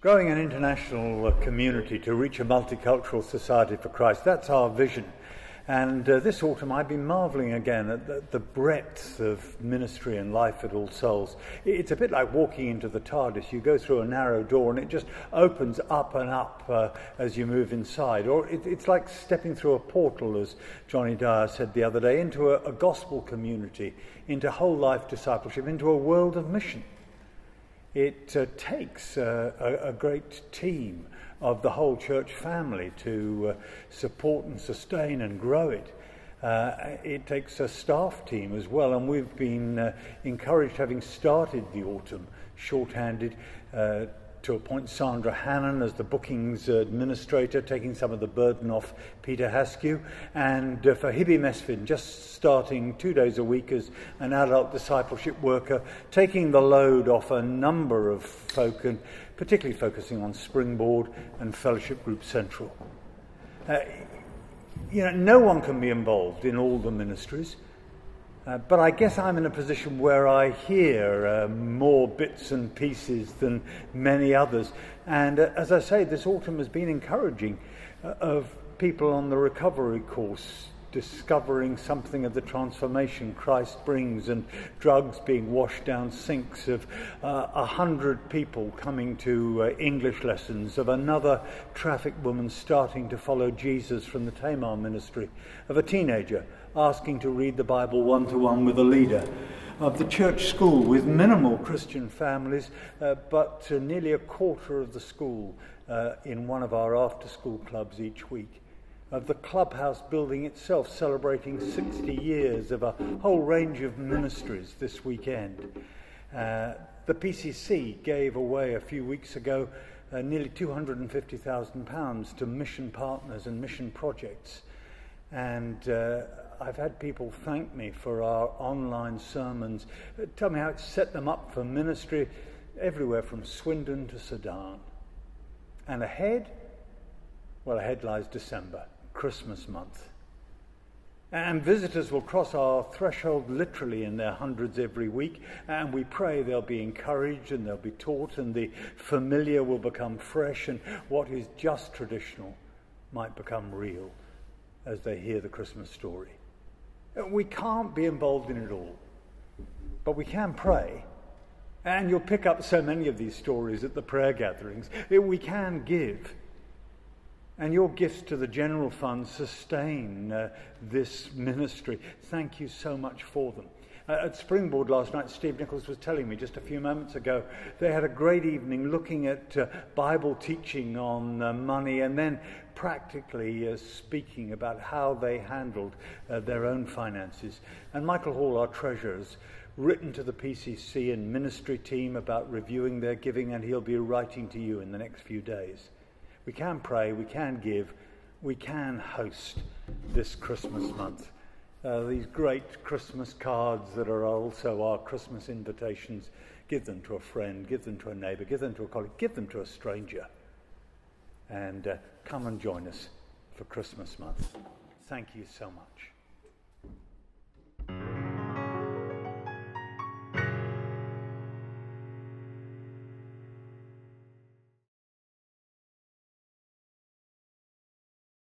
Growing an international community to reach a multicultural society for Christ, that's our vision. And this autumn I've been marvelling again at the breadth of ministry and life at All Souls. It's a bit like walking into the TARDIS. You go through a narrow door and it just opens up and up as you move inside. Or it's like stepping through a portal, as Johnny Dyer said the other day, into a gospel community, into whole life discipleship, into a world of mission. It takes a great team of the whole church family to support and sustain and grow it. It takes a staff team as well, and we've been encouraged, having started the autumn shorthanded, to appoint Sandra Hannon as the bookings administrator, taking some of the burden off Peter Haskew, and for Hibby Mesfin, just starting 2 days a week as an adult discipleship worker, taking the load off a number of folk, and particularly focusing on Springboard and Fellowship Group Central. No one can be involved in all the ministries. But I guess I'm in a position where I hear more bits and pieces than many others. And as I say, this autumn has been encouraging of people on the recovery course discovering something of the transformation Christ brings, and drugs being washed down sinks, of 100 people coming to English lessons, of another trafficked woman starting to follow Jesus from the Tamar ministry, of a teenager asking to read the Bible one-to-one with a leader, of the church school with minimal Christian families, but nearly a quarter of the school in one of our after-school clubs each week, of the clubhouse building itself celebrating 60 years, of a whole range of ministries this weekend. The PCC gave away a few weeks ago nearly £250,000 to mission partners and mission projects. And I've had people thank me for our online sermons, tell me how it's set them up for ministry everywhere from Swindon to Sudan. And ahead lies December, Christmas month. And visitors will cross our threshold literally in their hundreds every week, and we pray they'll be encouraged and they'll be taught, and the familiar will become fresh, and what is just traditional might become real as they hear the Christmas story. We can't be involved in it all, but we can pray. And you'll pick up so many of these stories at the prayer gatherings. We can give. And your gifts to the general fund sustain this ministry. Thank you so much for them. At Springboard last night, Steve Nichols was telling me just a few moments ago, they had a great evening looking at Bible teaching on money, and then practically speaking about how they handled their own finances. And Michael Hall, our treasurer, has written to the PCC and ministry team about reviewing their giving, and he'll be writing to you in the next few days. We can pray, we can give, we can host this Christmas month. These great Christmas cards that are also our Christmas invitations, give them to a friend, give them to a neighbour, give them to a colleague, give them to a stranger. And come and join us for Christmas month. Thank you so much.